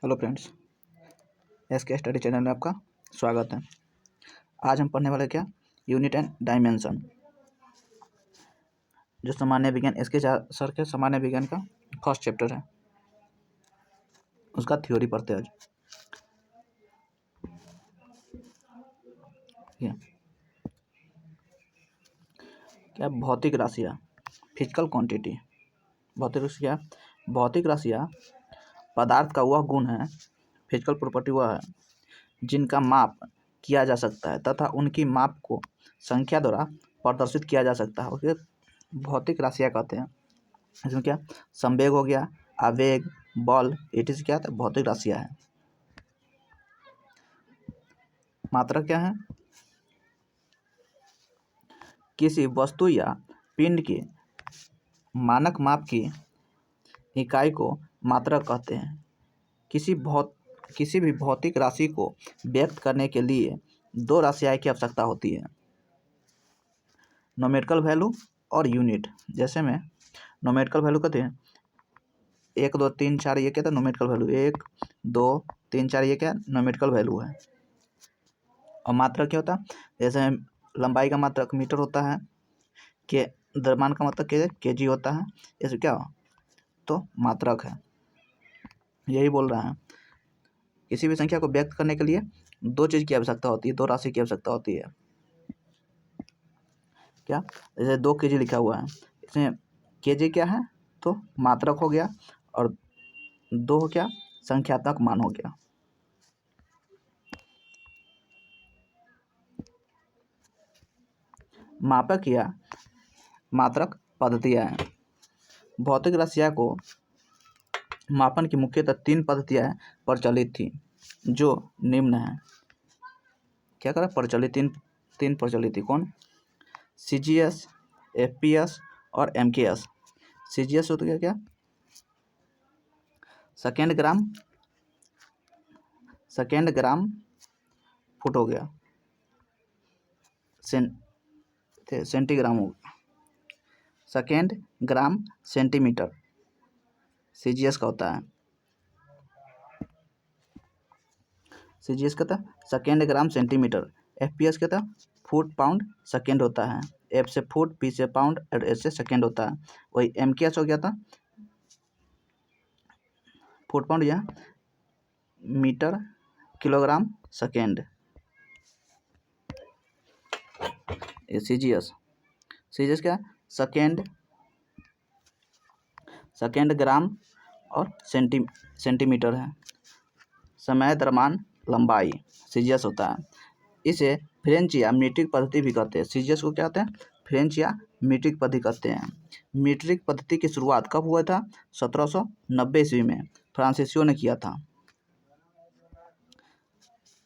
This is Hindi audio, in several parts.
हेलो फ्रेंड्स, एस के स्टडी चैनल में आपका स्वागत है। आज हम पढ़ने वाले क्या यूनिट एंड डायमेंशन, जो सामान्य विज्ञान एस के सर के सामान्य विज्ञान का फर्स्ट चैप्टर है, उसका थ्योरी पढ़ते हैं आज। क्या भौतिक राशियाँ, फिजिकल क्वांटिटी। भौतिक राशियाँ पदार्थ का वह गुण है, फिजिकल प्रॉपर्टी वह है जिनका माप किया जा सकता है तथा उनकी माप को संख्या द्वारा प्रदर्शित किया जा सकता है, उसे भौतिक राशियाँ कहते हैं। इसमें क्या संवेग हो गया, आवेग, बल, इट क्या है भौतिक राशियाँ है। मात्रा क्या है? किसी वस्तु या पिंड के मानक माप की इकाई को मात्रक कहते हैं। किसी भी भौतिक राशि को व्यक्त करने के लिए दो राशियाँ की आवश्यकता होती है, नोमेरिकल वैल्यू और यूनिट। जैसे में नोमेरिकल वैल्यू कहते हैं 1 2 3 4, ये क्या था नोमेरिकल वैल्यू, 1 2 3 4 ये क्या नोमेरिकल वैल्यू है। और मात्रक क्या होता है? जैसे लंबाई का मात्रक मीटर होता है, के द्रव्यमान का मात्रक केजी होता है, ऐसे क्या तो मात्रक है। यही बोल रहा है, किसी भी संख्या को व्यक्त करने के लिए दो चीज़ की आवश्यकता होती है, दो राशि की आवश्यकता होती है। क्या? जैसे 2 केजी लिखा हुआ है, इसमें केजी क्या है तो मात्रक हो गया, और 2 हो क्या संख्यात्मक मान हो गया। मापक या मात्रक पद्धतियाँ हैं। भौतिक राशियाँ को मापन की मुख्यतः 3 पद्धतियाँ प्रचलित थी, जो निम्न है। क्या करा प्रचलित? तीन प्रचलित थी। कौन? CGS, FPS और MKS। CGS होता है क्या सेकेंड ग्राम फुट हो गया, सेंटीग्राम हो गया, सेकेंड ग्राम सेंटीमीटर CGS का होता है। CGS कहता है सेकेंड ग्राम सेंटीमीटर। FPS कहता है फुट पाउंड सेकेंड होता है। F से फुट, P से पाउंड और S से सेकेंड होता है। वही MKS हो गया था फुट पाउंड या मीटर किलोग्राम सेकेंड। CGS क्या सेकेंड ग्राम और सेंटीमीटर है। समय, द्रव्यमान, लंबाई CGS होता है। इसे फ्रेंच या मीट्रिक पद्धति भी कहते हैं। CGS को क्या कहते हैं? फ्रेंच या मीट्रिक पद्धति कहते हैं। मीट्रिक पद्धति की शुरुआत कब हुआ था? 1790 ईस्वी में फ्रांसीसियों ने किया था।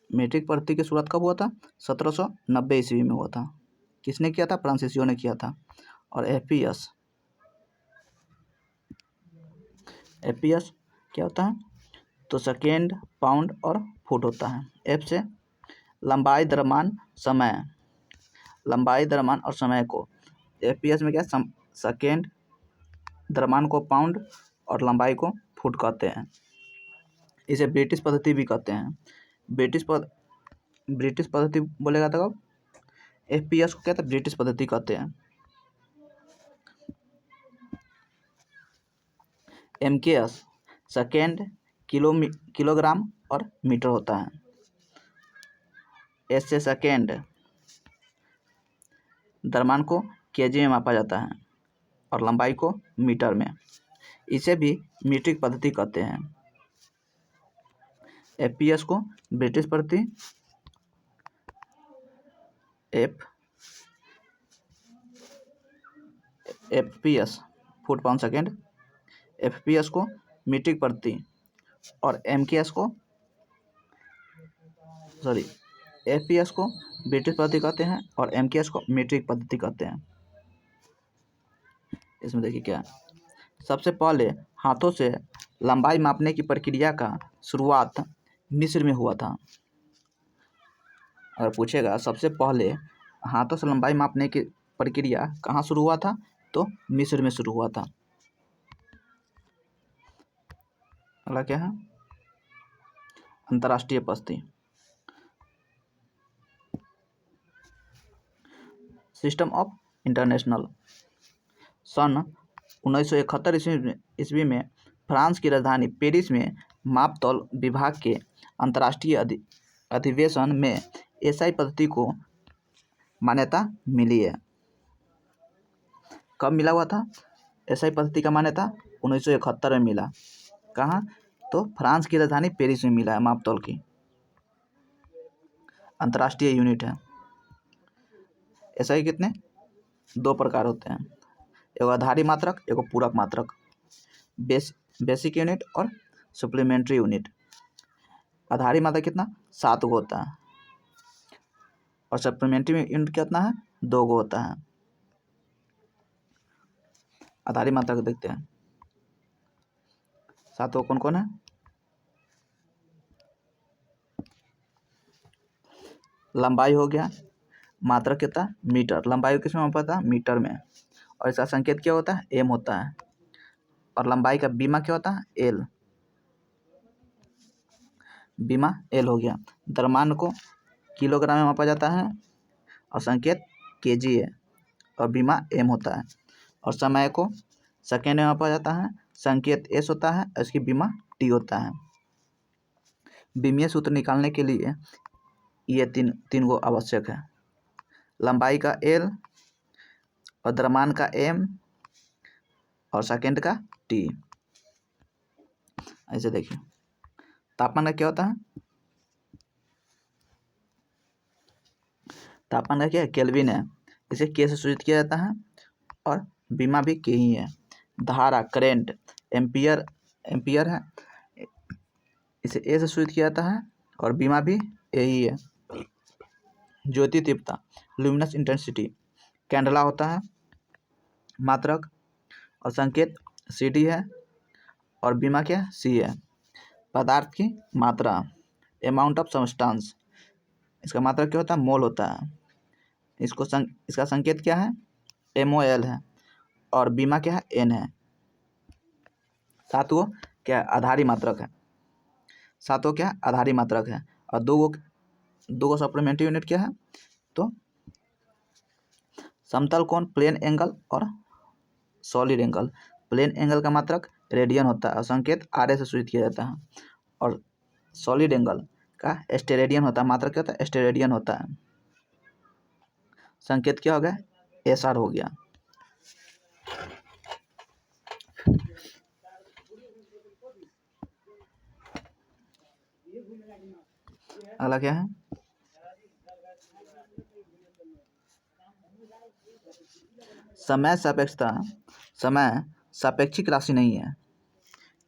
मीट्रिक पद्धति की शुरुआत कब हुआ था? 1790 ईस्वी में हुआ था। किसने किया था? फ्रांसीसियों ने किया था। और FPS क्या होता है? तो सेकेंड, पाउंड और फुट होता है। F से लंबाई, द्रव्यमान, समय, लंबाई, द्रव्यमान और समय को FPS में क्या सेकेंड, द्रव्यमान को पाउंड और लंबाई को फुट कहते हैं। इसे ब्रिटिश पद्धति भी कहते हैं। ब्रिटिश पद्धति बोलेगा तो FPS को क्या था? ब्रिटिश पद्धति कहते हैं। MKS सेकेंड, किलोग्राम और मीटर होता है। S से सेकेंड, द्रव्यमान को केजी में मापा जाता है और लंबाई को मीटर में। इसे भी मीट्रिक पद्धति कहते हैं। FPS को ब्रिटिश पद्धति, FPS foot pound second, FPS को मीट्रिक पद्धति और FPS को ब्रिटिश पद्धति कहते हैं और MKS को मीट्रिक पद्धति कहते हैं। इसमें देखिए क्या, सबसे पहले हाथों से लंबाई मापने की प्रक्रिया का शुरुआत मिस्र में हुआ था। अगर पूछेगा सबसे पहले हाथों से लंबाई मापने की प्रक्रिया कहाँ शुरू हुआ था, तो मिस्र में शुरू हुआ था। अगला क्या है? अंतर्राष्ट्रीय पद्धति। System of international. सन 1971 ईस्वी में फ्रांस की राजधानी पेरिस में मापतौल विभाग के अंतर्राष्ट्रीय अधिवेशन में एसआई पद्धति को मान्यता मिली है। कब मिला हुआ था एसआई पद्धति का मान्यता? 1971 में मिला। कहाँ? तो फ्रांस की राजधानी पेरिस में मिला है। मापतौल की अंतर्राष्ट्रीय यूनिट है। एसआई कितने? 2 प्रकार होते हैं, एगो आधारी मात्रक, एगो पूरक मात्रक। बेसिक यूनिट और सप्लीमेंट्री यूनिट। आधारी मात्रक कितना? 7 गो होता है और सप्लीमेंट्री यूनिट कितना है? 2 गो होता है। आधारी मात्रक देखते हैं, 7 गो कौन कौन है? लंबाई हो गया, मात्रक कितना? मीटर। लंबाई किस में मापा था? मीटर में। और इसका संकेत क्या होता है? एम होता है। और लंबाई का बीमा क्या होता है? एल। बीमा एल हो गया। द्रव्यमान को किलोग्राम में मापा जाता है और संकेत केजी है और बीमा एम होता है। और समय को सेकेंड में मापा जाता है, संकेत एस होता है, इसकी बीमा टी होता है। बीमीय सूत्र निकालने के लिए ये तीन गो आवश्यक है, लंबाई का एल और द्रव्यमान का एम और सेकेंड का टी। ऐसे देखिए, तापमान का क्या होता है? तापमान का क्या है? केल्विन है। इसे के से सूचित किया जाता है और बीमा भी के ही है। धारा करेंट एम्पियर है, इसे ए से सूचित किया जाता है और बीमा भी ए ही है। ज्योति तीव्रता ल्यूमिनस इंटेंसिटी कैंडला होता है। मात्रक और संकेत सी डी है और बीमा क्या? सी है। पदार्थ की मात्रा अमाउंट ऑफ सब्सटेंस, इसका मात्रक क्या होता है? मोल होता है। इसका संकेत क्या है? MOL है और बीमा क्या है? N है। 7 गो क्या? आधारी मात्रक है। 7 गो क्या? आधारी मात्रक है और 2 गो सप्लीमेंट्री यूनिट क्या है? तो समतल कोण प्लेन एंगल और सॉलिड एंगल। प्लेन एंगल का मात्रक रेडियन होता है और संकेत RA से सूचित किया जाता है। और सॉलिड एंगल का स्टेरेडियन होता है, मात्रक क्या होता है? स्टेरेडियन होता है। संकेत क्या हो गया? SR हो गया। अगला क्या है? समय सापेक्षता। समय सापेक्षिक राशि नहीं है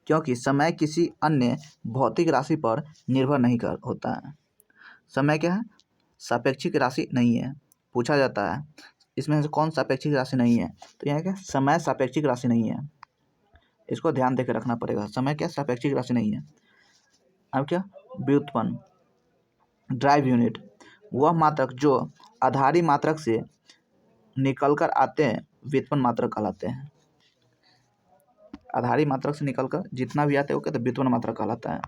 क्योंकि समय किसी अन्य भौतिक राशि पर निर्भर नहीं होता है। समय क्या है? सापेक्षिक राशि नहीं है। पूछा जाता है इसमें से कौन सापेक्षिक राशि नहीं है, तो यहाँ क्या? समय सापेक्षिक राशि नहीं है। इसको ध्यान देकर रखना पड़ेगा। समय क्या? सापेक्षिक राशि नहीं है। अब क्या? व्युत्पन्न ड्राइव यूनिट, वह मात्रक जो आधारी मात्रक से निकलकर आते हैं व्युत्पन्न मात्रक कहलाते हैं। आधारी मात्रक से निकलकर जितना भी आते हैं वो कहते हैं व्युत्पन्न मात्रक कहलाता है।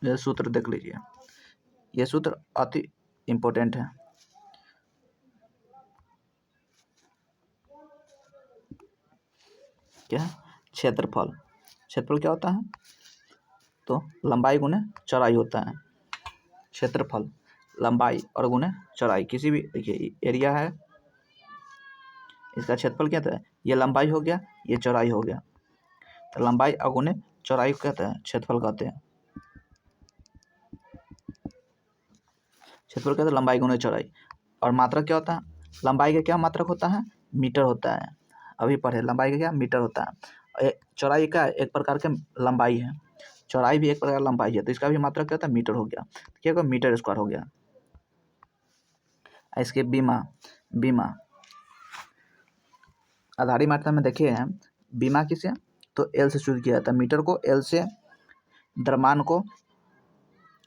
यह सूत्र देख लीजिए, यह सूत्र अति इम्पोर्टेंट है। क्या? क्षेत्रफल। क्षेत्रफल क्या होता है? तो लंबाई गुने चौड़ाई होता है। क्षेत्रफल लंबाई और गुने चौड़ाई। किसी भी देखिए एरिया है, इसका क्षेत्रफल क्या होता है? ये लंबाई हो गया, ये चौड़ाई हो गया, तो लंबाई और गुने चौड़ाई को कहते हैं क्षेत्रफल कहते हैं। क्षेत्रफल कहते हैं लंबाई गुने चौड़ाई। और मात्रक क्या होता है? लंबाई का क्या मात्रक होता है? मीटर होता है। अभी पढ़े, लंबाई का क्या? मीटर होता है। चौड़ाई का एक प्रकार के लंबाई है, चौड़ाई भी एक प्रकार लंबाई है, तो इसका भी मात्रक क्या होता है? मीटर हो गया। क्या होगा? मीटर स्क्वायर हो गया। इसके बीमा आधारी मात्रा में देखिए हैं, बीमा किसे? तो एल से शुरू किया जाता है। मीटर को एल से,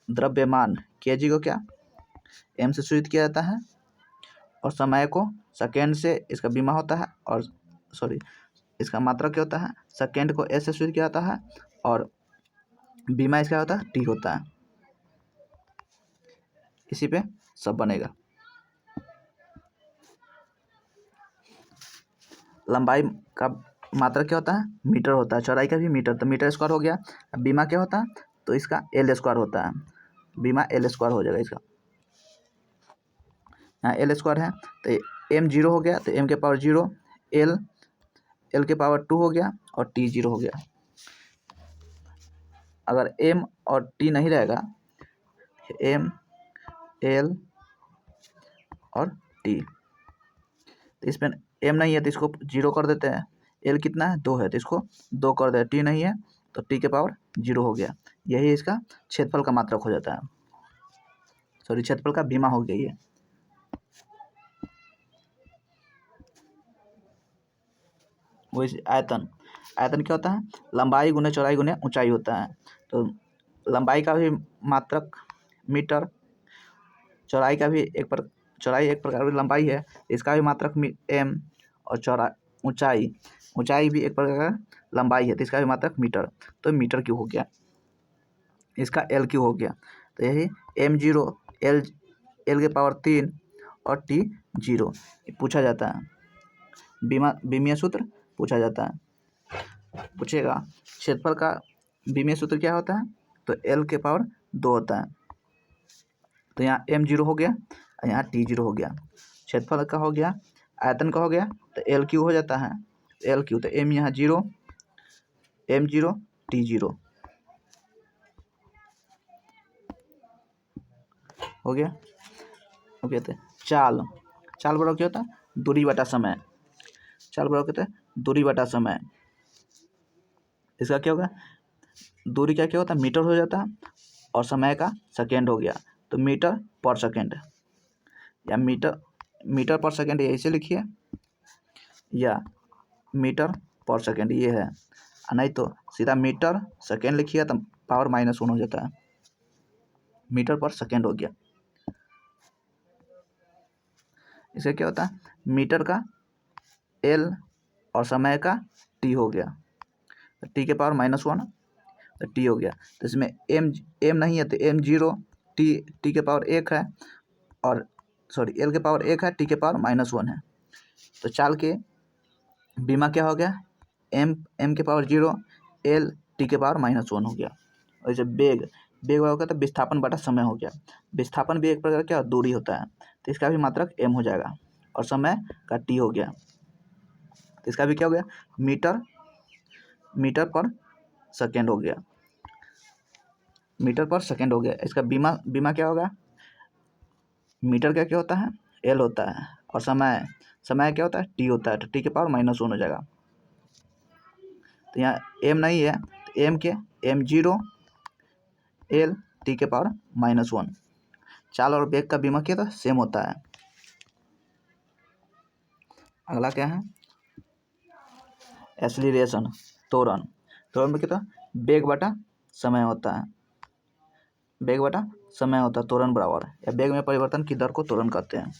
द्रव्यमान केजी को क्या? एम से सूचित किया जाता है और समय को सेकेंड से इसका बीमा होता है और इसका मात्रक क्या होता है? सेकेंड को एस से सूचित किया जाता है और बीमा इसका होता है टी होता है। इसी पे सब बनेगा। लंबाई का मात्रक क्या होता है? मीटर होता है। चौड़ाई का भी मीटर, तो मीटर स्क्वायर हो गया। अब बीमा क्या होता है? तो इसका एल स्क्वायर होता है। बीमा एल स्क्वायर हो जाएगा इसका। यहाँ एल स्क्वायर है तो एम जीरो हो गया, तो एम के पावर जीरो, एल एल के पावर टू हो गया और टी जीरो हो गया। अगर एम और टी नहीं रहेगा, एम एल और टी, तो इसमें एम नहीं है तो इसको जीरो कर देते हैं। एल कितना है? 2 है तो इसको 2 कर दे। टी नहीं है तो टी के पावर 0 हो गया। यही इसका क्षेत्रफल का मात्रक हो जाता है। सॉरी, क्षेत्रफल का बीमा हो गया ये। वही आयतन, आयतन क्या होता है? लंबाई गुने चौड़ाई गुने ऊंचाई होता है। तो लंबाई का भी मात्रक मीटर, चौड़ाई का भी चौड़ाई एक प्रकार की लंबाई है, इसका भी मात्रक एम, और ऊंचाई भी एक प्रकार का लंबाई है, तो इसका भी मात्रक मीटर। तो मीटर क्यों हो गया, इसका एल क्यों हो गया। तो यही एम जीरो, एल एल के पावर 3 और टी जीरो पूछा जाता है। बीमीय सूत्र पूछा जाता है, पूछेगा। क्षेत्रफल का बीमीय सूत्र क्या होता है? तो एल के पावर 2 होता है। तो यहाँ एम जीरो हो गया और यहाँ टी जीरो हो गया। क्षेत्रफल का हो गया, आयतन का हो गया, तो एल क्यू हो जाता है। एल क्यू, तो एम यहाँ zero, M zero T zero हो गया। अब कहते हैं चाल। चाल बराबर क्या होता है? दूरी बटा समय। चाल बराबर कहते हैं दूरी बटा समय। इसका क्या होगा? दूरी का क्या होता है? मीटर हो जाता है, और समय का सेकेंड हो गया, तो मीटर पर सेकेंड, या मीटर पर सेकेंड ये ऐसे लिखिए, या मीटर पर सेकेंड ये है, नहीं तो सीधा मीटर सेकेंड लिखिए तो पावर -1 हो जाता है। मीटर पर सेकेंड हो गया। इसे क्या होता है? मीटर का एल और समय का टी हो गया, तो टी के पावर -1 तो टी हो गया। तो इसमें एम नहीं है तो एम जीरो, टी के पावर 1 है, और सॉरी एल के पावर 1 है, टी के पावर -1 है। तो चाल के बीमा क्या हो गया? एम के पावर 0, एल टी के पावर -1 हो गया। और जैसे बेग हो गया तो विस्थापन बटा समय हो गया। विस्थापन भी एक प्रकार क्या दूरी होता है, तो इसका भी मात्रक एम हो जाएगा, और समय का टी हो गया, तो इसका भी क्या हो गया? मीटर पर सेकेंड हो गया। मीटर पर सेकेंड हो गया। इसका बीमा क्या होगा? मीटर का क्या होता है? एल होता है, और समय क्या होता है? टी होता है, तो टी के पावर -1 हो जाएगा। तो यहाँ एम नहीं है तो एम जीरो, एल टी के पावर -1। चाल और वेग का बीमा क्या था? सेम होता है। अगला क्या है? एक्सीलरेशन, त्वरण। त्वरण में क्या था? वेग बटा समय होता है। वेग बटा समय होता है त्वरण बराबर, या वेग में परिवर्तन की दर को त्वरण कहते हैं।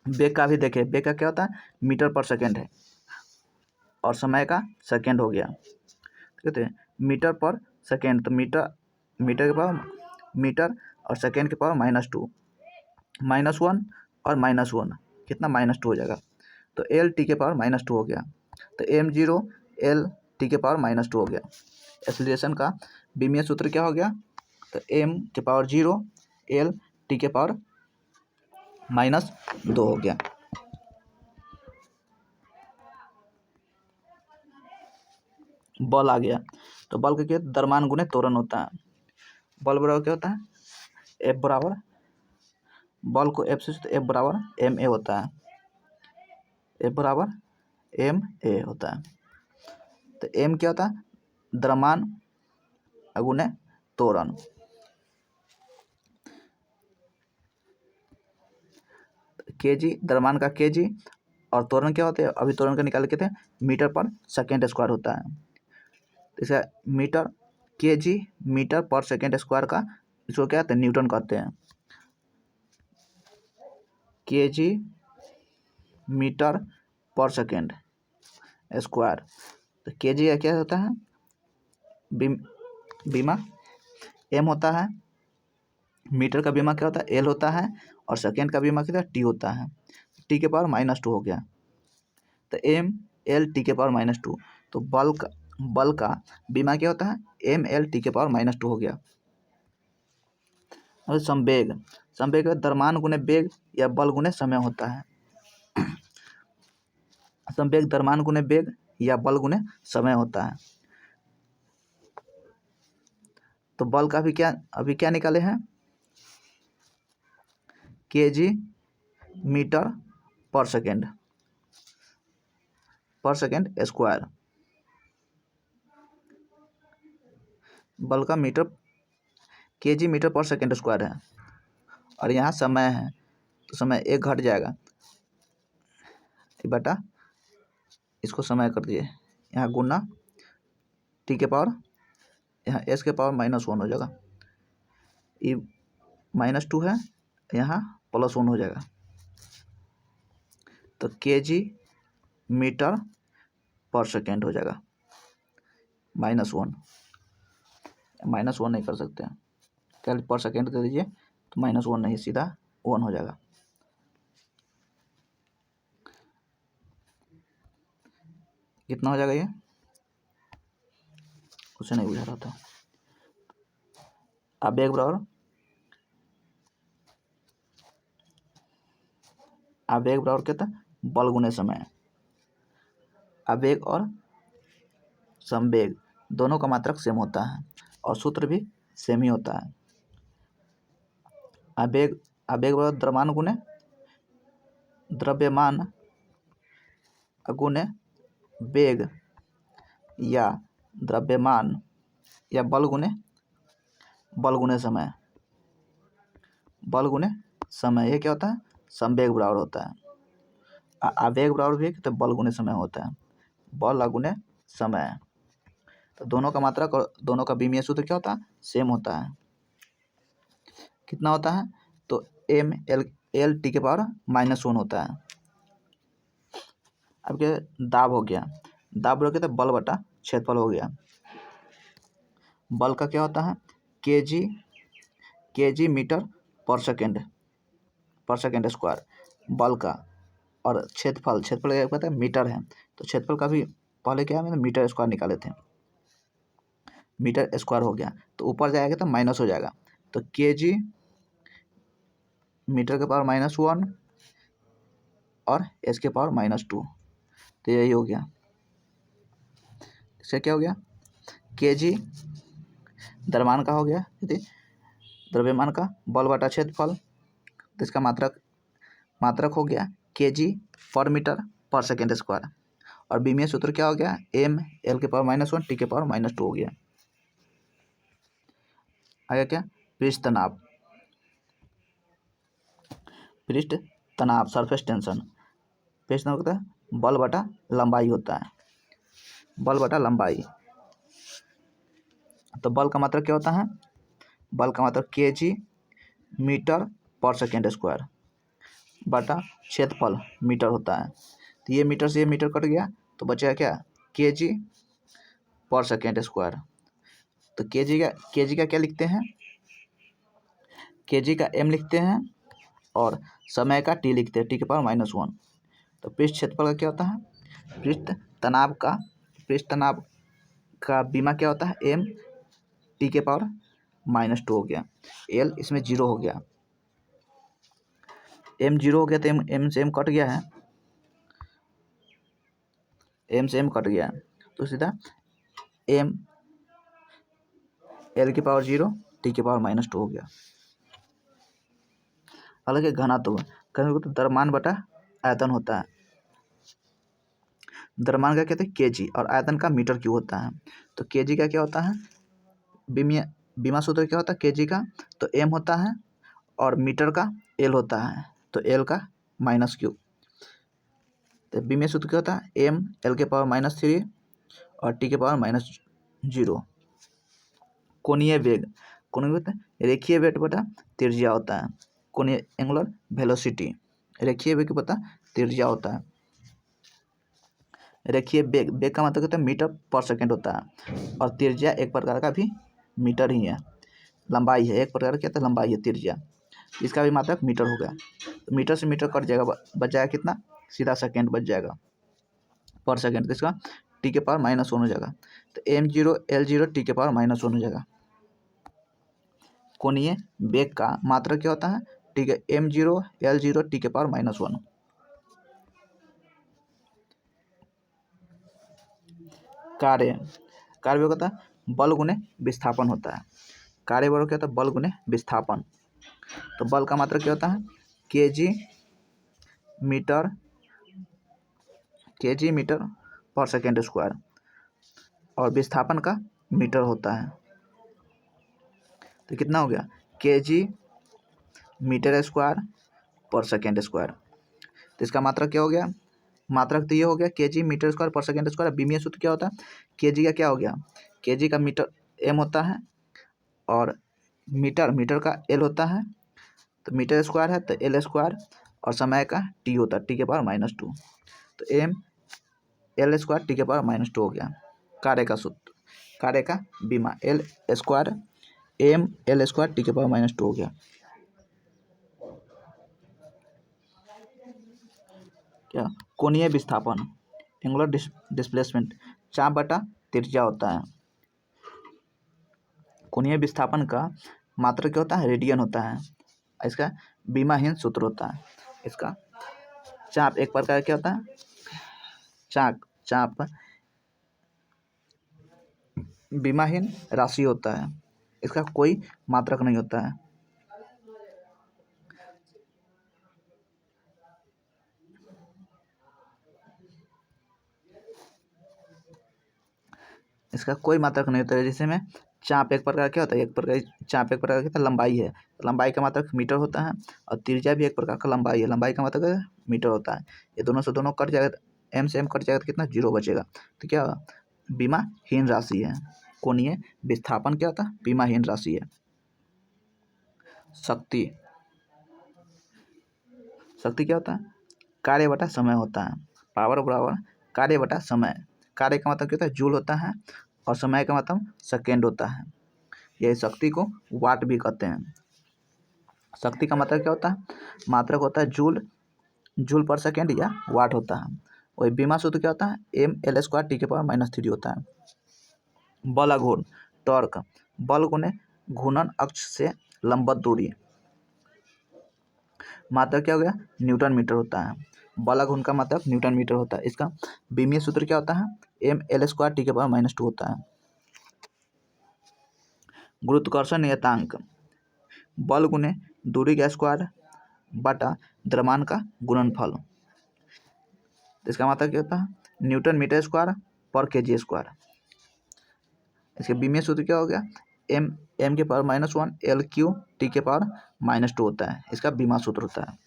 वेग का भी देखें, वेग का क्या होता है? मीटर पर सेकेंड है, और समय का सेकेंड हो गया। कहते हैं मीटर पर सेकेंड, तो मीटर के पावर मीटर और सेकेंड के पावर -2, -1 और -1 कितना? -2 हो जाएगा। तो एल टी के पावर -2 हो गया, तो एम जीरो एल टी के पावर -2 हो गया। एक्सीलरेशन का बीमीय सूत्र क्या हो गया? तो एम के पावर 0, एल टी के पावर -2 हो गया। बल आ गया, तो बल का क्या? द्रव्यमान गुने त्वरण होता है। बल बराबर क्या होता है? एफ बराबर, बल को एफ से तो एफ बराबर एम ए होता है। एफ बराबर एम ए होता है। तो एम क्या होता है? द्रव्यमान गुने त्वरण। केजी, द्रव्यमान का केजी, और त्वरण क्या होते हैं? अभी त्वरण का निकाल के थे, मीटर पर सेकेंड स्क्वायर होता है। तो इसका मीटर, केजी मीटर पर सेकेंड स्क्वायर का इसको क्या कहते हैं? न्यूटन कहते हैं। केजी मीटर पर सेकेंड स्क्वायर, तो केजी का क्या होता है? बीमा m होता है, मीटर का बीमा क्या होता है l होता है, और सेकेंड का बीमा क्या होता है t होता है। t के पावर -2 हो गया, तो m l t के पावर -2। तो बल का बीमा क्या होता है m l t के पावर -2 हो गया। और संवेग द्रव्यमान गुने वेग या बल गुने समय होता है। संवेग द्रव्यमान गुने वेग या बल गुने समय होता है। तो बल का अभी क्या निकाले हैं, kg मीटर पर सेकेंड स्क्वायर। बल का kg मीटर पर सेकेंड स्क्वायर है, और यहाँ समय है, तो समय 1 घट जाएगा बटा इसको समय कर दिए, यहाँ गुना t के पावर, यहाँ s के पावर -1 हो जाएगा, ये -2 है, यहाँ +1 हो जाएगा। तो kg मीटर पर सेकेंड हो जाएगा, -1 नहीं कर सकते हैं, क्या पर सेकेंड दे दीजिए, तो -1 नहीं, सीधा 1 हो जाएगा। कितना हो जाएगा ये, उसे नहीं बुझा रहा था। आवेग बराबर क्या था, बल गुने समय। आवेग और संवेग दोनों का मात्रक सेम होता है, और सूत्र भी सेम ही होता है। आवेग बराबर द्रव्यमान गुने वेग या द्रव्यमान या बल गुने समय। ये क्या होता है, संवेग बराबर होता है। आवेग बराबर भी तो बल गुने समय होता है, बल गुने समय। तो दोनों का मात्रक और दोनों का विमीय सूत्र क्या होता है, सेम होता है। कितना होता है, तो m l t के पावर -1 होता है। अब क्या दाब हो गया, तो बल बटा क्षेत्रफल हो गया। बल का क्या होता है, kg मीटर पर सेकेंड स्क्वायर बल का, और क्षेत्रफल क्या कहता है, मीटर है, तो क्षेत्रफल का भी पहले क्या है, मीटर स्क्वायर निकाले थे, मीटर स्क्वायर हो गया, तो ऊपर जाएगा तो माइनस हो जाएगा, तो kg मीटर के पावर -1 और s के पावर -2, तो यही हो गया। इससे क्या हो गया, kg द्रव्यमान का हो गया, द्रव्यमान का, बल बटा क्षेत्रफल, तो इसका मात्रक हो गया kg पर मीटर पर सेकेंड स्क्वायर, और विमीय सूत्र क्या हो गया, m l के पावर -1 t के पावर -2 हो गया। आगे क्या, पृष्ठ तनाव सरफेस टेंशन। पृष्ठ तनाव होता है बल बटा लंबाई होता है, बल बटा लंबाई। तो बल का मात्रक क्या होता है, बल का मात्रक kg मीटर पर सेकेंड स्क्वायर बटा क्षेत्रफल मीटर होता है। तो ये मीटर से ये मीटर कट गया, तो बचेगा क्या, kg पर सेकेंड स्क्वायर। तो kg का क्या लिखते हैं, kg का m लिखते हैं, और समय का t लिखते हैं, t के पावर -1। तो पृष्ठ क्षेत्रफल का क्या होता है, पृष्ठ तनाव का बीमा क्या होता है, m t के पावर -2 हो गया, l इसमें 0 हो गया, m 0 हो गया, तो m से m कट गया है, तो सीधा m l की पावर 0 t के पावर -2 हो गया। हालांकि घनत्व तो द्रव्यमान बटा आयतन होता है, द्रव्यमान का कहते हैं kg और आयतन का मीटर क्यूब होता है। तो kg का क्या होता है, बीमा सूत्र क्या होता है kg का, तो m होता है, और मीटर का l होता है, तो l का -क्यूब। तो बीमीय सूत्र क्या होता है, m l के पावर -3 और t के पावर -0। कोणीय वेग रेखीय वेग बटा त्रिज्या होता है, कोणीय एंगुलर वेलोसिटी रेखीय वेग बता त्रिज्या होता है। रेखीय वेग का मतलब होता है मीटर पर सेकेंड होता है, और त्रिज्या एक प्रकार का भी मीटर ही है, लंबाई है, एक प्रकार क्या था, लंबाई है, त्रिज्या। इसका भी मात्रक मीटर हो गया। तो मीटर से मीटर कट जाएगा, बच जाएगा कितना, सीधा सेकेंड बच जाएगा पर सेकेंड। तो इसका टी के पावर -1 हो जाएगा। तो m0 l0 टी के पावर -1 हो जाएगा। कोणीय वेग का मात्रक क्या होता है, ठीक है, m0 l0 टी के पावर -1। कार्य कार्य वेग होता है बल गुने विस्थापन होता है। कार्य वेग क्या होता है, बल गुने विस्थापन। तो बल का मात्रक क्या होता है, kg मीटर पर सेकेंड स्क्वायर, और विस्थापन का मीटर होता है। तो कितना हो गया, kg metre square per second square. तो इसका मात्रक क्या हो गया, मात्रक तो ये हो गया kg metre square per second square. विमीय सूत्र क्या होता है, kg का क्या हो गया, kg का मीटर m होता है, और मीटर का l होता है। तो मीटर स्क्वायर है तो l स्क्वायर, और समय का t होता है, टी के पावर -2। तो m l स्क्वायर टी के पावर -2 हो गया। कार्य का सूत्र, कार्य का विमा l square m l square T के पावर -2 हो गया। क्या, कोणीय विस्थापन, एंगुलर डिस्प्लेसमेंट, चाप बटा त्रिज्या होता है। कोणीय विस्थापन का मात्रक क्या होता है, रेडियन होता है। इसका विमाहीन सूत्र होता है। इसका चाप एक प्रकार क्या होता है, चाप विमाहीन राशि होता है, इसका कोई मात्रक नहीं होता है। इसका कोई मात्रक नहीं होता है। जैसे में चाप एक प्रकार क्या होता है, चाप एक प्रकार क्या लंबाई है, लंबाई का मात्रक मीटर होता है, और त्रिज्या भी एक प्रकार का लंबाई है, लंबाई का मात्रक मीटर होता है। ये दोनों से दोनों कट जाएगा, m से m कट जाएगा तो कितना, 0 बचेगा। तो क्या विमाहीन राशि है। कोणीय विस्थापन क्या होता है, विमाहीन राशि है। शक्ति क्या होता है, कार्य बटा समय होता है। पावर बराबर कार्य बटा समय। कार्य का मतलब क्या होता है, जूल होता है, और समय का मतलब सेकेंड होता है। यही शक्ति को वाट भी कहते हैं। शक्ति का मतलब क्या होता है, मात्रक होता है जूल पर सेकेंड या वाट होता है। वही विमा सूत्र क्या होता है, m l स्क्वायर टी के पावर -3 होता है। बल घूर्ण टॉर्क, बल गुने घूर्णन अक्ष से लंबवत दूरी, मात्रक क्या हो गया, न्यूटन मीटर होता है। बल घूर्ण का मात्रक न्यूटन मीटर होता है। इसका विमीय सूत्र क्या होता है, m l स्क्वायर टी के पावर -2 होता है। गुरुत्वाकर्षण नियतांक, बल गुने दूरी का स्क्वायर बटा द्रव्यमान का गुणनफल। इसका मतलब क्या होता है, न्यूटन मीटर स्क्वायर पर kg स्क्वायर। इसके विमीय सूत्र क्या हो गया, m के पावर -1 l क्यू टी के पावर -2 होता है। इसका विमा सूत्र होता है।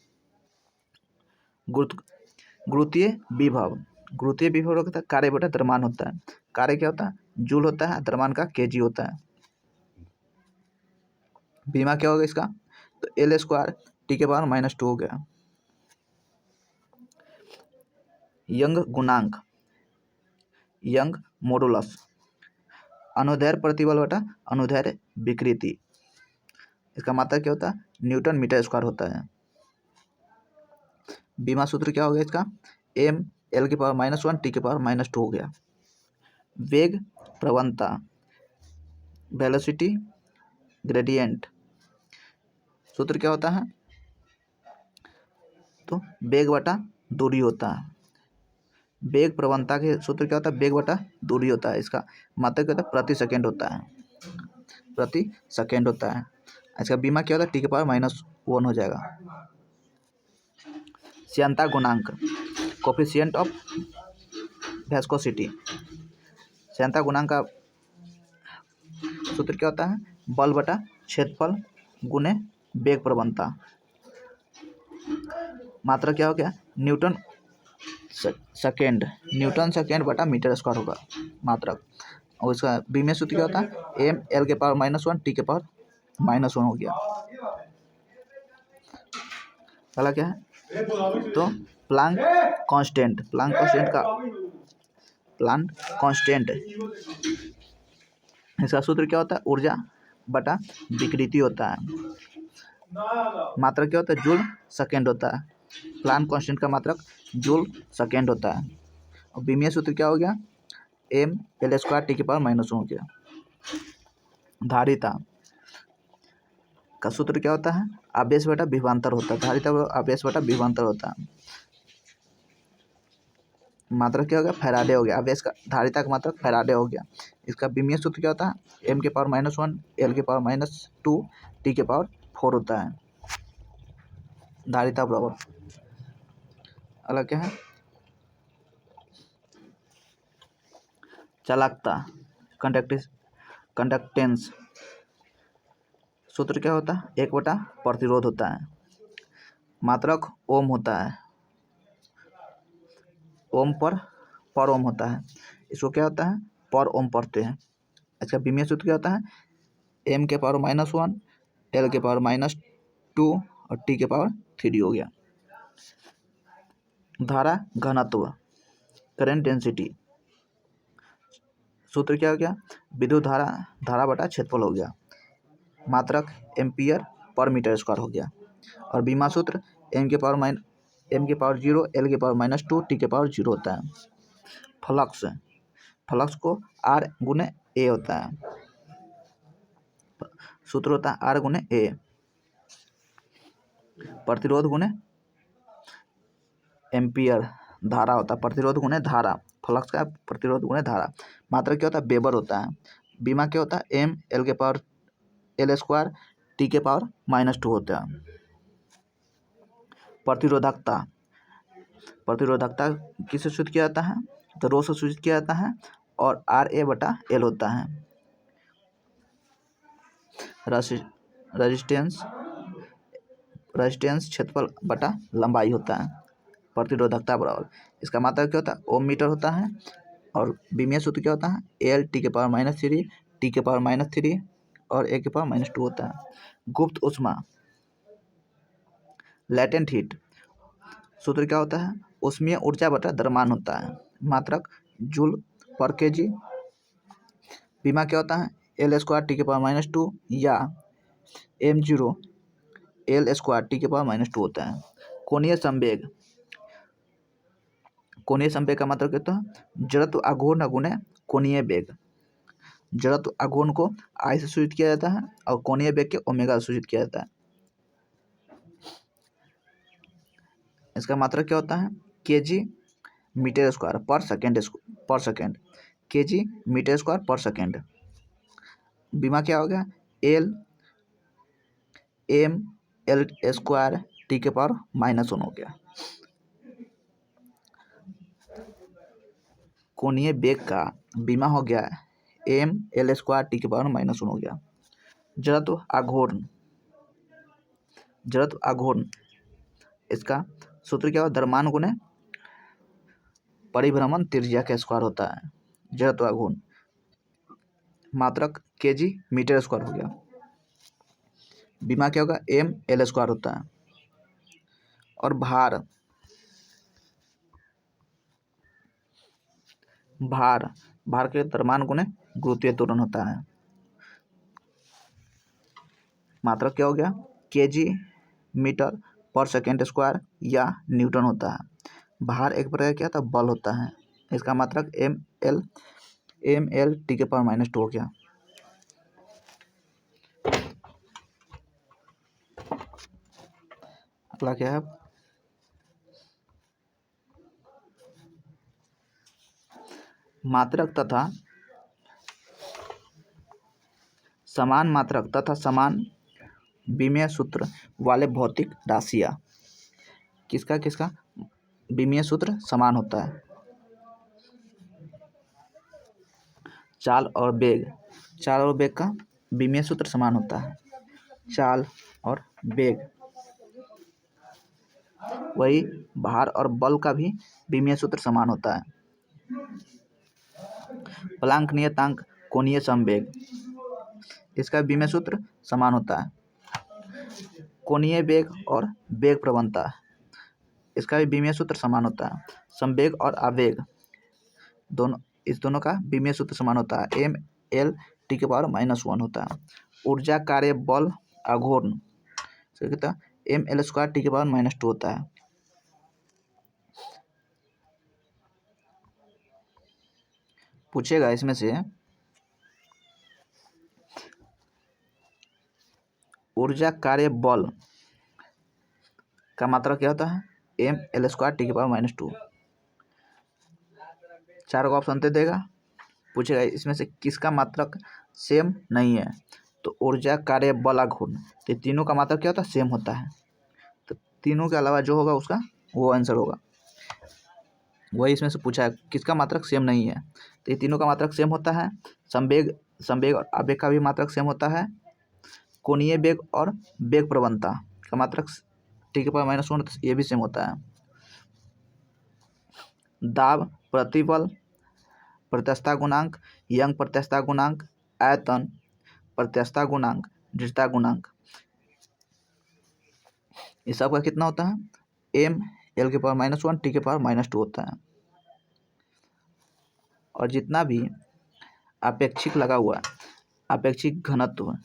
गुरुत्वीय विभव, होता है कार्य बटा द्रव्यमान होता है। कार्य क्या होता है, जूल होता है, द्रव्यमान का kg होता है। विमा क्या होगा इसका, तो l स्क्वायर टी के पावर -2 हो गया। यंग गुणांक, यंग मॉडुलस, अनुदैर्ध्य प्रतिबल बटा अनुदैर्ध्य विकृति। इसका मात्रक क्या होता है, न्यूटन मीटर स्क्वायर होता है। विमा सूत्र क्या हो गया इसका, m l के पावर -1 टी के पावर -2 हो गया। वेग प्रवणता, वेलोसिटी ग्रेडियंट, सूत्र क्या होता है, तो वेग बटा दूरी होता है। वेग प्रवणता के सूत्र क्या होता है, वेग बटा दूरी होता है। इसका मात्रक क्या होता है, प्रति सेकेंड होता है, प्रति सेकेंड होता है। इसका बीमा क्या होता है, टी के पावर -1 हो जाएगा। श्यानता गुणांक, कोफिशिएंट ऑफ वेस्कोसिटी, श्यानता गुणांक का सूत्र क्या होता है, बल बटा क्षेत्रफल गुने वेग प्रवणता। मात्रा क्या हो गया, न्यूटन सेकेंड बटा मीटर स्क्वायर होगा मात्रक। और इसका विमीय सूत्र क्या होता है, m l के पावर -1 टी के पावर -1 हो गया। अगला क्या है, तो प्लांक कांस्टेंट, प्लांक कांस्टेंट इसका सूत्र क्या होता है? ऊर्जा बटा विकृति होता है। मात्रक क्या होता है? जूल सेकेंड होता है। प्लांक कांस्टेंट का मात्रक जूल सेकेंड होता है। और विमीय सूत्र क्या हो गया? एम एल स्क्वायर टी के पावर माइनस हो गया। धारिता का सूत्र क्या होता है? आवेश बटा विभवांतर होता है। धारिता आवेश बटा विभवांतर होता है। मात्रक क्या हो गया? फैराडे हो गया। आवेश का धारिता का मात्रक फैराडे हो गया। इसका विमीय सूत्र क्या होता है? एम के पावर -1 एल के पावर -2 टी के पावर 4 होता है। धारिता बराबर अलग क्या है? चालकता कंडक्टेंस सूत्र क्या होता है? 1 बटा प्रतिरोध होता है। मात्रक ओम होता है। ओम पर ओम होता है। इसको क्या होता है? पर ओम पढ़ते हैं। इसका विमीय सूत्र क्या होता है? एम के पावर -1 एल के पावर -2 और टी के पावर 3 हो गया। धारा घनत्व करंट डेंसिटी सूत्र क्या हो गया? विद्युत धारा बटा क्षेत्रफल हो गया। मात्रक एम्पियर पर मीटर स्क्वायर हो गया। और बीमा सूत्र एम के पावर 0 एल के पावर -2 टी के पावर 0 होता है। फ्लक्स को आर गुने ए होता है। सूत्र होता है आर गुने ए। प्रतिरोध गुने एम्पियर धारा होता है। प्रतिरोध गुने धारा, फ्लक्स का प्रतिरोध गुने धारा। मात्रक क्या होता है? वेबर होता है। बीमा क्या होता है? एम एल के पावर एल स्क्वायर टी के पावर -2 होता है। प्रतिरोधकता किससे सूचित किया जाता है? तो रो से सूचित किया जाता है और आर ए बटा एल होता है। रेजिस्टेंस क्षेत्रफल बटा लंबाई होता है। प्रतिरोधकता बराबर इसका मात्रक क्या होता है? ओम मीटर होता है। और विमीय सूत्र क्या होता है? एल टी के पावर -3 टी के पावर -3 और ए के पावर -2 होता है। गुप्त ऊष्मा लैटेंट हीट सूत्र क्या होता है? ऊष्मीय ऊर्जा बटा द्रव्यमान होता है। मात्रक जूल पर केजी। बीमा क्या होता है? एल स्क्वायर टी के पावर -2 या m0 एल स्क्वायर टी के पावर -2 होता है। कोणीय संवेग का मतलब क्या होता है? जड़त्व आघूर्ण गुणे कोणीय वेग। जड़त्व आघूर्ण को आई से सूचित किया जाता है और कोणीय वेग के ओमेगा से सूचित किया जाता है। इसका मात्रक क्या होता है? KG metre square per second. KG metre square per second. बीमा क्या हो गया? L M L square T के पावर -1 हो गया। कोणीय वेग का बीमा हो गया एम एल स्क्वायर टी के पावर -1 हो गया। जड़त्व आघूर्ण इसका सूत्र क्या हो? द्रव्यमान गुणे परिभ्रमण त्रिज्या के स्क्वायर होता है। जड़त्व आघूर्ण मात्रक केजी मीटर स्क्वायर हो गया। बीमा क्या होगा? एम एल स्क्वायर होता है। और भार के द्रव्यमान गुणे गुरुत्वीय त्वरण होता है। मात्रक क्या हो गया? केजी मीटर पर सेकेंड स्क्वायर या न्यूटन होता है। भार एक प्रकार क्या था? बल होता है। इसका मात्रक एम एल टी के पावर -2 हो गया। अगला क्या है? मात्रक तथा समान मात्रक तथा समान विमीय सूत्र वाले भौतिक राशियाँ। किसका विमीय सूत्र समान होता है? चाल और वेग का विमीय सूत्र समान होता है। चाल और वेग वही भार और बल का भी विमीय सूत्र समान होता है। प्लांक नियतांक कोणीय संवेग इसका विमीय सूत्र समान होता है। कोणीय वेग और वेग प्रवणता इसका भी विमीय सूत्र समान होता है। संवेग और आवेग दोनों का विमीय सूत्र समान होता है। एम एल टी के पावर -1 होता है। ऊर्जा कार्य बल आघूर्ण तो कितना ml² टी के पावर -2 होता है। पूछेगा इसमें से ऊर्जा कार्य बल का मात्रा क्या होता है ml² टी के पावर -2। 4 का ऑप्शन दे देगा। पूछेगा इसमें से किसका मात्रक सेम नहीं है, तो ऊर्जा कार्य बल आघूर्ण, तो तीनों का मात्रक क्या होता है सेम होता है। तो तीनों के अलावा जो होगा उसका वो आंसर होगा। वही इसमें से पूछा है किसका मात्रक सेम नहीं है, तो ये तीनों का मात्रक सेम होता है। संवेग और आवेग का भी मात्रक सेम होता है। कोणीय वेग और वेग प्रवणता का मात्रक टी के पावर -1 ये भी सेम होता है। दाब, प्रतिबल, प्रत्यक्षता गुणांक, यंग प्रत्यक्षता गुणांक, आयतन, प्रत्यक्षता गुणांक, दृढ़ता गुणांक, ये सब का कितना होता है ml के पावर -1 टी के पावर -2 होता है। और जितना भी अपेक्षिक लगा हुआ है, अपेक्षिक घनत्व,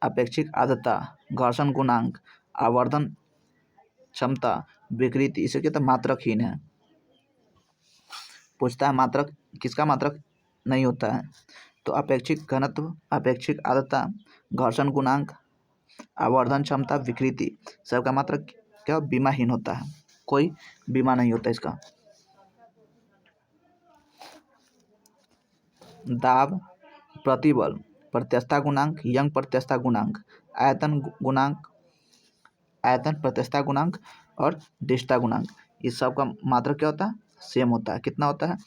अपेक्षिक आर्द्रता, घर्षण गुणांक, आवर्धन क्षमता, विकृति, इसे कहते हैं मात्रकहीन है। पूछता है मात्रक किसका मात्रक नहीं होता है, तो अपेक्षिक घनत्व, अपेक्षिक आर्द्रता, घर्षण गुणांक, आवर्धन क्षमता, विकृति, सबका मात्रक क्या बीमाहीन होता है, कोई बीमा नहीं होता इसका। दाब, प्रतिबल, प्रत्यक्षता गुणांक, यंग प्रत्यक्षता गुणांक, आयतन गुणांक, आयतन प्रत्यक्षता गुणांक और दृढ़ता गुणांक, इस सब का मात्रक क्या होता है सेम होता है। कितना होता है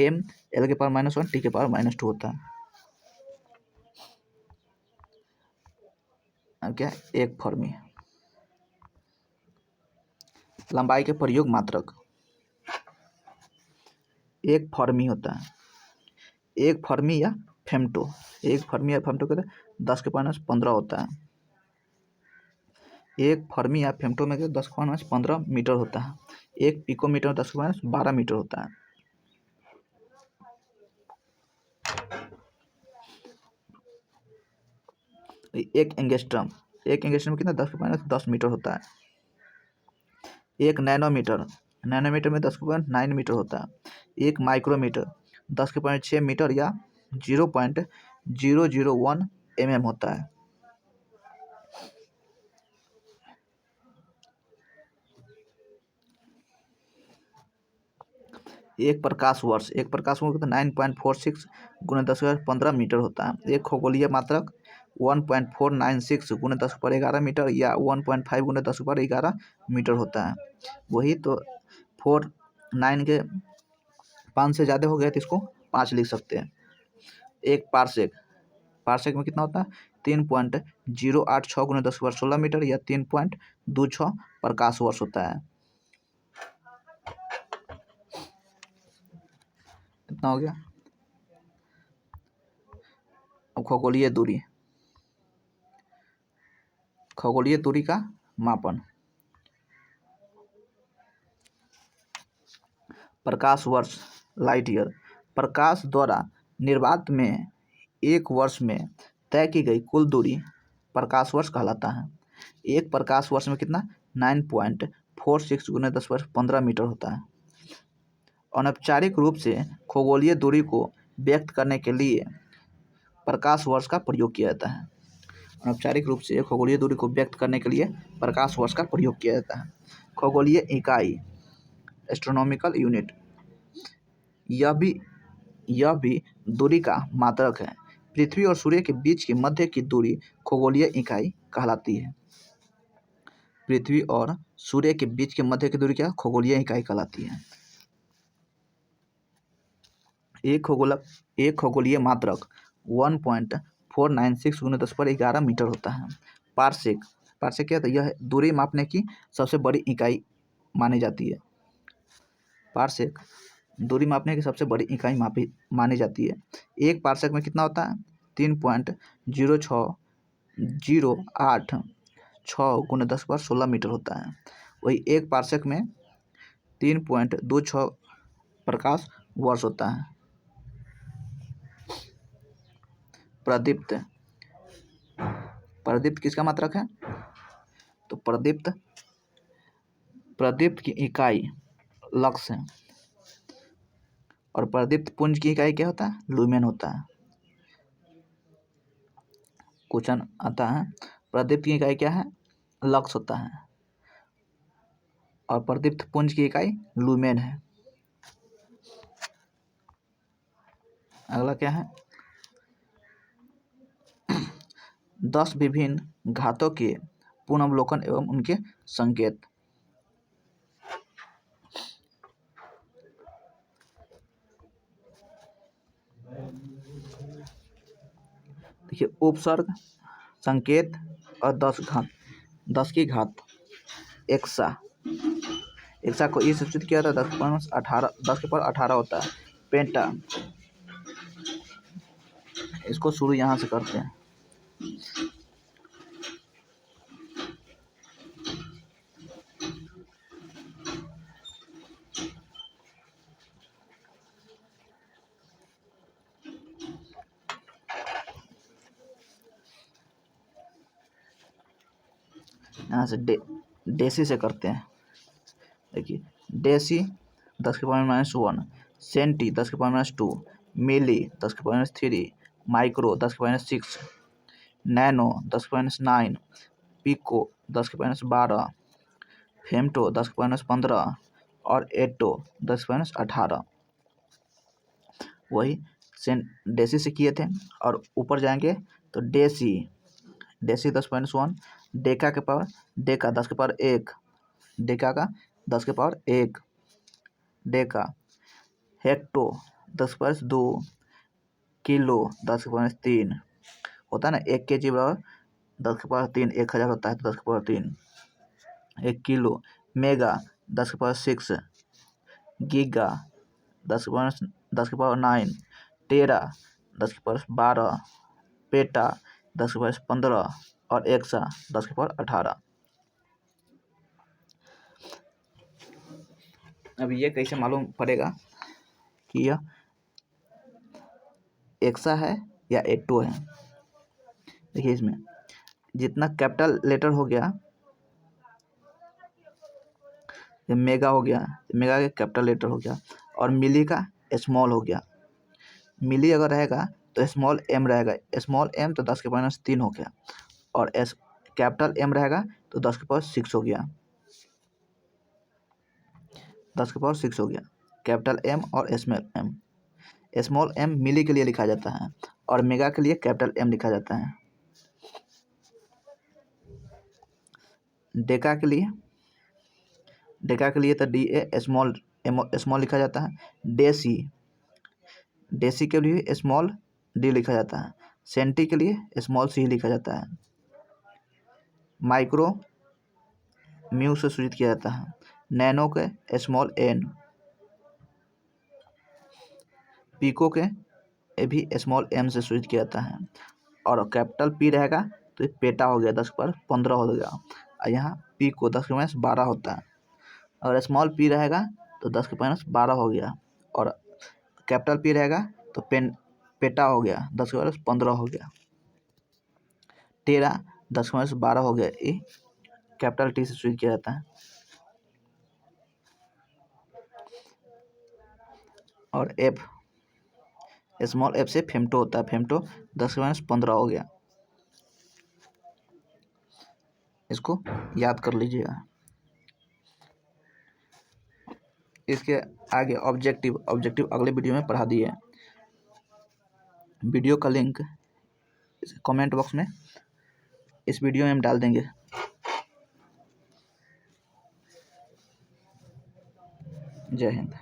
ml के पावर -1 टी के पावर -2 होता है। क्या एक फर्मी, लंबाई के प्रयोग मात्रक एक फर्मी होता है। एक फर्मी या फेम्टो, एक फर्मी या फेम्टो कहते हैं 10 के पावर -15 होता है। एक फर्मी या फेम्टो में 10 के पावर -15 मीटर होता है। एक पिकोमीटर 10 के पावर -12 मीटर होता है। एक एंगस्ट्रम कितना 10 के पावर -10 मीटर होता है। एक नैनोमीटर में 10 के पावर 9 मीटर होता है। एक माइक्रोमीटर 10 के पावर 6 मीटर या 0.001 mm होता है। एक प्रकाश वर्ष कितना 9.46 × 10⁻15 मीटर होता है। एक खगोलीय मात्रक 1.496 × 10⁻11 मीटर या 1.5 × 10⁻11 मीटर होता है। वही तो 9 के 5 से ज़्यादा हो गया तो इसको 5 लिख सकते हैं। एक पार्सेक में कितना होता है 3.086 × 10⁻16 मीटर या 3.26 प्रकाश वर्ष होता है। कितना हो गया। अब खगोलीय दूरी का मापन, प्रकाश वर्ष लाइट ईयर, प्रकाश द्वारा निर्वात में एक वर्ष में तय की गई कुल दूरी प्रकाश वर्ष कहलाता है। एक प्रकाश वर्ष में कितना 9.46 × 10⁻15 मीटर होता है। अनौपचारिक रूप से खगोलीय दूरी को व्यक्त करने के लिए प्रकाश वर्ष का प्रयोग किया जाता है। अनौपचारिक रूप से खगोलीय दूरी को व्यक्त करने के लिए प्रकाश वर्ष का प्रयोग किया जाता है। खगोलीय इकाई एस्ट्रोनॉमिकल यूनिट, यह भी दूरी का मात्रक है। पृथ्वी और सूर्य के बीच की मध्य की दूरी खगोलीय इकाई कहलाती है। पृथ्वी और सूर्य के बीच के मध्य की दूरी क्या खगोलीय इकाई कहलाती है। एक खगोलीय मात्रक 1.496 × 10⁻11 मीटर होता है। पार्सेक क्या है, यह दूरी मापने की सबसे बड़ी इकाई मानी जाती है। पार्सेक दूरी मापने की सबसे बड़ी इकाई मानी जाती है। एक पार्सेक में कितना होता है 3.06086 × 10⁻16 मीटर होता है। वही एक पार्सेक में 3.26 प्रकाश वर्ष होता है। प्रदीप्त, प्रदीप्त किसका मात्रक है? तो प्रदीप्त, प्रदीप्त की इकाई लक्स है और प्रदीप्त पुंज की इकाई क्या होता है? लुमेन होता है। क्वेश्चन आता है प्रदीप्त की इकाई क्या है? लक्स होता है और प्रदीप्त पुंज की इकाई लुमेन है। अगला क्या है? 10 विभिन्न घातों के पुनर्वलोकन एवं उनके संकेत। देखिए उपसर्ग, संकेत और 10 घात, 10 की घात। एक्सा, एक्सा को ई से सूचित किया था 10 के पावर 18 होता है। पेंटा, इसको शुरू यहाँ से करते हैं। यहाँ से डेसी से करते हैं। देखिए डेसी 10 के पावर -1, सेंटी 10 के पावर -2, मिली 10 के पावर -3, माइक्रो 10 के पावर -6, नैनो 10 के पावर -9, पिको 10 के पावर -12, फेमटो 10 के पावर -15 और एटो 10 के पावर -18। वही डेसी से किए थे और ऊपर जाएंगे तो डेसी 10 - 1, डेका के पावर, डेका 10 के पावर 1, डेका का 10 के पावर 1, डेका। हेक्टो 10 के पावर 2, किलो 10 के पावर 3 होता है ना। 1 kg बराबर 10 के पावर 3, 1000 होता है तो 10 के पावर 3 1 किलो। मेगा 10 के पावर 6, गीगा 10 के पावर 9, टेरा 10 के पावर 12, पेटा 10 के पावर 15 और एक्सा 10 के पावर 18। अब ये कैसे मालूम पड़ेगा कि यह एक्सा है या एटो है? देखिए इसमें जितना कैपिटल लेटर हो गया, ये मेगा हो गया, मेगा का कैपिटल लेटर हो गया और मिली का स्मॉल हो गया। मिली अगर रहेगा तो स्मॉल एम रहेगा, स्मॉल एम तो 10 के पावर -3 हो गया और कैपिटल एम रहेगा तो 10 के पावर 6 हो गया, 10 के पावर 6 हो गया। कैपिटल एम और स्मॉल एम, स्मॉल एम मिली के लिए लिखा जाता है और मेगा के लिए कैपिटल एम लिखा जाता है। डेका के लिए तो डी ए स्मॉल लिखा जाता है। डेसी के लिए स्मॉल डी लिखा जाता है। सेंटी के लिए स्मॉल सी लिखा जाता है। माइक्रो म्यू से सूचित किया जाता है। नैनो के स्मॉल एन, पिको के भी स्मॉल एम से सूचित किया जाता है और कैपिटल पी रहेगा तो पेटा हो गया 10 के पावर 15 हो गया और यहाँ पी को 10 के पावर 12 होता है और स्मॉल पी रहेगा तो 10 के पावर 12 हो गया और कैपिटल पी रहेगा तो पेटा हो गया 10 के पावर 15 हो गया। टेरा 10 के पावर 12 हो गया, ये कैपिटल टी से सूचित किया जाता है। और एफ, स्मॉल एफ से फेमटो होता है, फेमटो 10 के पावर 15 हो गया। इसको याद कर लीजिएगा। इसके आगे ऑब्जेक्टिव अगले वीडियो में पढ़ा दिए। वीडियो का लिंक कमेंट बॉक्स में इस वीडियो में हम डाल देंगे। जय हिंद।